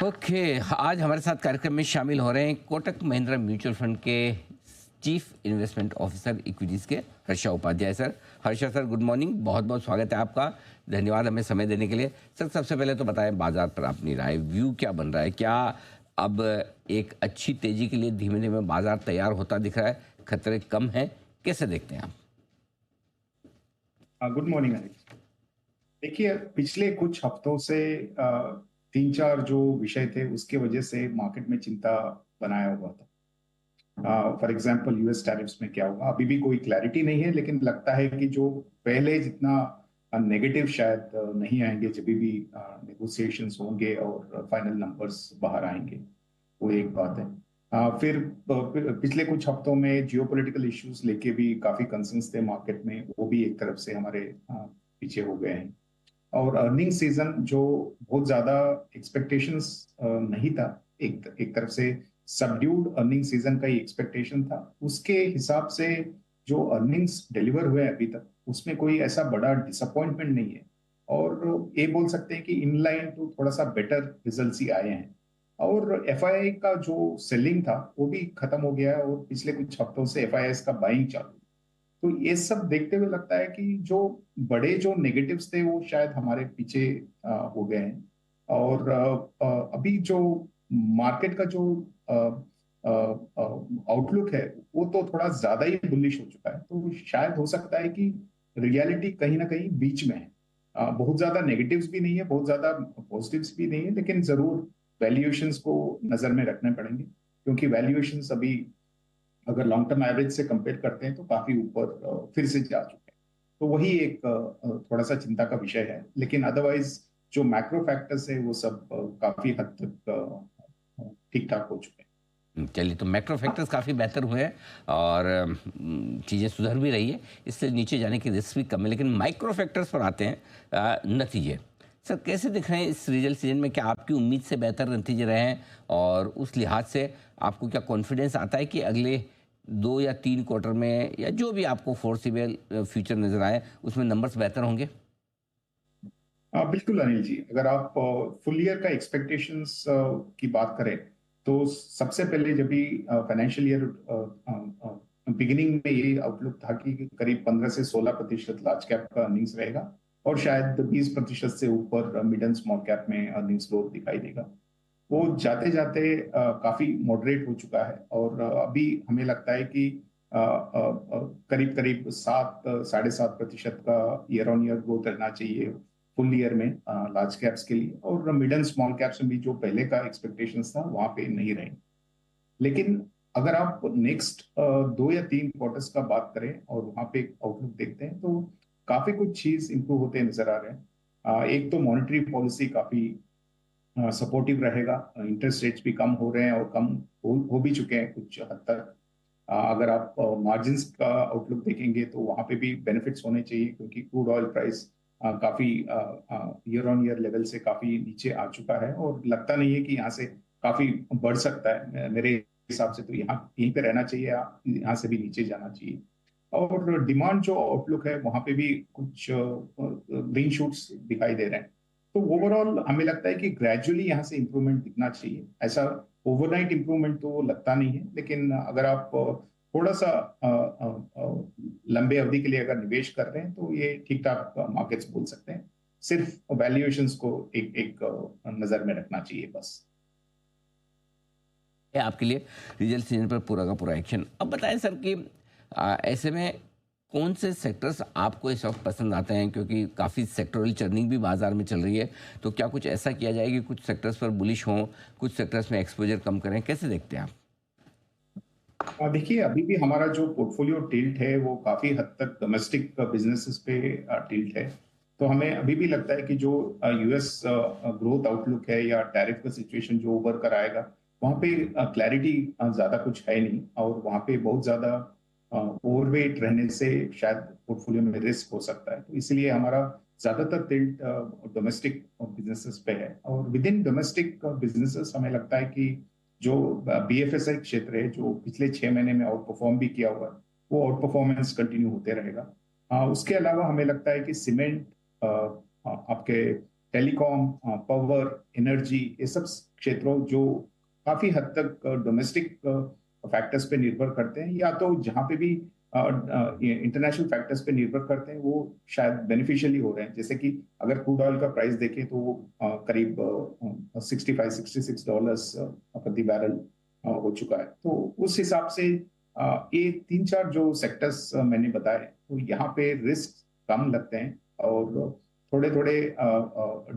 Okay. आज हमारे साथ कार्यक्रम में शामिल हो रहे हैं कोटक महिंद्रा म्यूचुअल फंड के चीफ इन्वेस्टमेंट ऑफिसर इक्विटीज़ के Harsha Upadhyay sir. Harsha sir, good morning, बहुत बहुत स्वागत है आपका। धन्यवाद हमें समय देने के लिए। सर, सबसे पहले तो बताएं बाजार पर अपनी राय, व्यू क्या बन रहा है? क्या अब एक अच्छी तेजी के लिए धीमे धीमे बाजार तैयार होता दिख रहा है? खतरे कम हैं? कैसे देखते हैं आप? Good morning Anil. देखिए, पिछले कुछ हफ्तों से तीन चार जो विषय थे उसके वजह से मार्केट में चिंता बनाया हुआ था। फॉर एग्जांपल, यूएस टैरिफ्स में क्या होगा, अभी भी कोई क्लैरिटी नहीं है, लेकिन लगता है कि जो पहले जितना नेगेटिव शायद नहीं आएंगे जब भी नेगोशिएशंस होंगे और फाइनल नंबर्स बाहर आएंगे। वो एक बात है। फिर पिछले कुछ हफ्तों में जियोपॉलिटिकल इश्यूज लेके भी काफी कंसर्न्स थे मार्केट में, वो भी एक तरफ से हमारे पीछे हो गए हैं। और अर्निंग सीजन जो बहुत ज्यादा एक्सपेक्टेशंस नहीं था, एक तरफ से सबड्यूड अर्निंग सीजन का ही एक्सपेक्टेशन था, उसके हिसाब से जो अर्निंग्स डिलीवर हुए अभी तक उसमें कोई ऐसा बड़ा डिसअपॉइंटमेंट नहीं है। और ये बोल सकते हैं कि इनलाइन टू थोड़ा सा बेटर रिजल्ट्स ही आए हैं। और एफआईआई का जो सेलिंग था वो भी खत्म हो गया है, और पिछले कुछ हफ्तों से एफआईआई का बाइंग चालू। तो ये सब देखते हुए लगता है कि जो बड़े जो नेगेटिव्स थे वो शायद हमारे पीछे हो गए हैं। और अभी जो मार्केट का जो आउटलुक है वो तो थोड़ा ज्यादा ही बुलिश हो चुका है। तो शायद हो सकता है कि रियलिटी कहीं ना कहीं बीच में है। बहुत ज्यादा नेगेटिव्स भी नहीं है, बहुत ज्यादा पॉजिटिव्स भी नहीं है, लेकिन जरूर वैल्यूएशंस को नजर में रखने पड़ेंगे, क्योंकि वैल्यूएशंस अभी अगर लॉन्ग टर्म एवरेज से कंपेयर करते हैं तो काफी ऊपर फिर से जा चुके हैं। तो वही एक थोड़ा सा चिंता का विषय है, लेकिन अदरवाइज जो मैक्रो फैक्टर्स है वो सब काफी हद तक ठीक ठाक हो चुके हैं। चलिए, तो मैक्रो फैक्टर्स काफ़ी बेहतर हुए हैं और चीज़ें सुधर भी रही है, इससे नीचे जाने की रिस्क भी कम है। लेकिन माइक्रो फैक्टर्स पर आते हैं, नतीजे। सर, कैसे दिख रहे हैं इस रिजल्ट सीजन में? क्या आपकी उम्मीद से बेहतर नतीजे रहे हैं? और उस लिहाज से आपको क्या कॉन्फिडेंस आता है कि अगले 2 या 3 क्वार्टर में, या जो भी आपको फोर्सिबल फ्यूचर नज़र आए, उसमें नंबर्स बेहतर होंगे? बिल्कुल अनिल जी, अगर आप फुल ईयर का एक्सपेक्टेशंस की बात करें तो सबसे पहले जब भी फाइनेंशियल ईयर बिगिनिंग में ये आउटलुक था कि करीब 15 से 16% लार्ज कैप का अर्निंग्स रहेगा, और शायद 20% से ऊपर मिड एंड स्मॉल कैप में अर्निंग्स ग्रोथ दिखाई देगा। वो जाते जाते काफी मॉडरेट हो चुका है, और अभी हमें लगता है कि करीब करीब 7 साढ़े 7% का ईयर ऑन ईयर ग्रोथ रहना चाहिए फुल ईयर में लार्ज कैप्स के लिए। और मिड एंड स्मॉल कैप्स में भी जो पहले का एक्सपेक्टेशंस था वहां पे नहीं रहे। लेकिन अगर आप नेक्स्ट 2 या 3 क्वार्टर्स का बात करें और वहां पे आउटलुक देखते हैं तो काफी कुछ चीज इंप्रूव होते नजर आ रहे हैं। एक तो मॉनेटरी पॉलिसी काफी सपोर्टिव रहेगा, इंटरेस्ट रेट्स भी कम हो रहे हैं और कम हो भी चुके हैं कुछ हद तक। अगर आप मार्जिन्स का आउटलुक देखेंगे तो वहां पे भी बेनिफिट्स होने चाहिए, क्योंकि क्रूड ऑयल प्राइस काफी ईयर ऑन ईयर लेवल से काफी नीचे आ चुका है, और लगता नहीं है कि यहाँ से काफी बढ़ सकता है। मेरे हिसाब से तो यहाँ यहीं पे रहना चाहिए, यहाँ से भी नीचे जाना चाहिए। और डिमांड जो आउटलुक है वहां पे भी कुछ ग्रीन शूट्स दिखाई दे रहे हैं। तो ओवरऑल हमें लगता है कि ग्रेजुअली यहाँ से इंप्रूवमेंट दिखना चाहिए। ऐसा ओवरनाइट इंप्रूवमेंट तो लगता नहीं है, लेकिन अगर आप थोड़ा सा लंबे अवधि के लिए अगर निवेश कर रहे हैं तो ये ठीक ठाक मार्केट्स बोल सकते हैं। सिर्फ वैल्यूएशंस को एक एक नजर में रखना चाहिए बस। है आपके लिए रिजल्ट सीजन पर पूरा का पूरा एक्शन। अब बताएं सर कि ऐसे में कौन से सेक्टर्स आपको इस वक्त पसंद आते हैं? क्योंकि काफ़ी सेक्टोरल चर्निंग भी बाजार में चल रही है, तो क्या कुछ ऐसा किया जाए कि कुछ सेक्टर्स पर बुलिश हों, कुछ सेक्टर्स में एक्सपोजर कम करें? कैसे देखते हैं आप? देखिए, अभी भी हमारा जो पोर्टफोलियो टिल्ट है वो काफी हद तक डोमेस्टिक बिजनेसेस पे टिल्ट है। तो हमें अभी भी लगता है कि जो यूएस ग्रोथ आउटलुक है या टैरिफ का सिचुएशन जो उभर कर आएगा, वहाँ पे क्लैरिटी ज्यादा कुछ है नहीं, और वहाँ पे बहुत ज्यादा ओवरवेट रहने से शायद पोर्टफोलियो में रिस्क हो सकता है। तो इसलिए हमारा ज्यादातर टिल्ट डोमेस्टिक बिजनेसेस पे है। और विद इन डोमेस्टिक बिजनेसेस हमें लगता है कि जो बीएफएसआई क्षेत्र है जो पिछले 6 महीने में आउट परफॉर्म भी किया हुआ है, वो आउट परफॉर्मेंस कंटिन्यू होते रहेगा। उसके अलावा हमें लगता है कि सीमेंट, आपके टेलीकॉम, पावर, एनर्जी, ये सब क्षेत्रों जो काफी हद तक डोमेस्टिक फैक्टर्स पे निर्भर करते हैं, या तो जहाँ पे भी इंटरनेशनल फैक्टर्स पे निर्भर करते हैं, वो शायद बेनिफिशियली हो रहे हैं। जैसे कि अगर क्रूड ऑयल का प्राइस देखें तो वो करीब $65-66 प्रति बैरल हो चुका है। तो उस हिसाब से ये 3-4 जो सेक्टर्स मैंने बताए, तो यहाँ पे रिस्क कम लगते हैं, और थोड़े थोड़े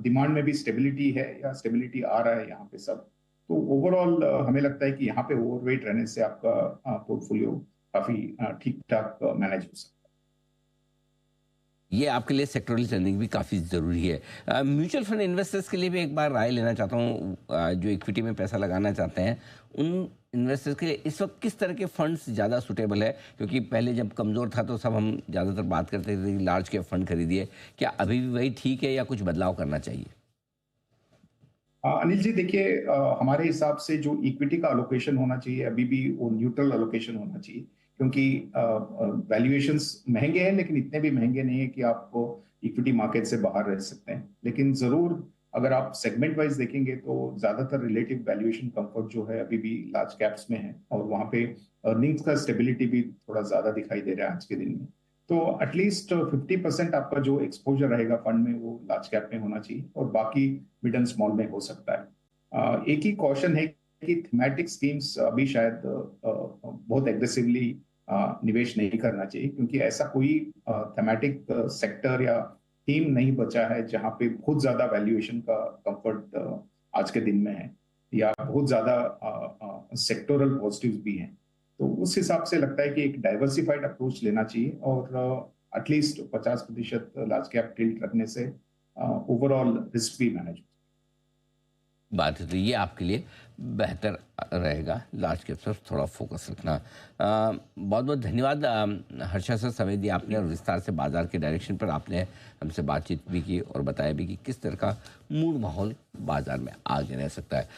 डिमांड में भी स्टेबिलिटी है, या स्टेबिलिटी आ रहा है यहाँ पे सब। तो ओवरऑल हमें लगता है कि यहाँ पे ओवरवेट रहने से आपका पोर्टफोलियो काफी ठीक ठाक मैनेज हो सकता ये आपके लिए सेक्टरल लर्निंग भी काफ़ी ज़रूरी है। म्यूचुअल फंड इन्वेस्टर्स के लिए भी एक बार राय लेना चाहता हूँ, जो इक्विटी में पैसा लगाना चाहते हैं उन इन्वेस्टर्स के लिए इस वक्त किस तरह के फंड्स ज़्यादा सूटेबल है? क्योंकि पहले जब कमज़ोर था तो सब हम ज़्यादातर बात करते थे कि लार्ज कैप फंड खरीदिए, क्या अभी भी वही ठीक है या कुछ बदलाव करना चाहिए? अनिल जी, देखिए, हमारे हिसाब से जो इक्विटी का अलोकेशन होना चाहिए अभी भी वो न्यूट्रल अलोकेशन होना चाहिए, क्योंकि वैल्यूएशंस महंगे हैं, लेकिन इतने भी महंगे नहीं है कि आपको इक्विटी मार्केट से बाहर रह सकते हैं। लेकिन जरूर अगर आप सेगमेंट वाइज देखेंगे तो ज्यादातर रिलेटिव वैल्यूएशन कंफर्ट जो है अभी भी लार्ज कैप्स में है, और वहां पे अर्निंग्स का स्टेबिलिटी भी थोड़ा ज्यादा दिखाई दे रहा है आज के दिन में। तो एटलीस्ट 50% आपका जो एक्सपोजर रहेगा फंड में वो लार्ज कैप में होना चाहिए, और बाकी मिड एंड स्मॉल में हो सकता है। एक ही कॉशन है कि थीमेटिक स्कीम्स अभी शायद बहुत एग्रेसिवली निवेश नहीं करना चाहिए, क्योंकि ऐसा कोई थीमेटिक सेक्टर या थीम नहीं बचा है जहां पे बहुत ज्यादा वैल्यूएशन का कंफर्ट आज के दिन में है, या बहुत ज्यादा सेक्टोरल पॉजिटिव्स भी हैं। तो उस हिसाब से लगता है कि एक डाइवर्सिफाइड अप्रोच लेना चाहिए, और एटलीस्ट 50% लार्ज कैप टिल्ट रखने से ओवरऑल रिस्क भी मैनेज। बात है तो ये आपके लिए बेहतर रहेगा, लार्ज कैप पर थोड़ा फोकस रखना। बहुत बहुत धन्यवाद हर्षा सर, समय दिया आपने और विस्तार से बाजार के डायरेक्शन पर आपने हमसे बातचीत भी की और बताया भी कि किस तरह का मूड माहौल बाजार में आगे रह सकता है।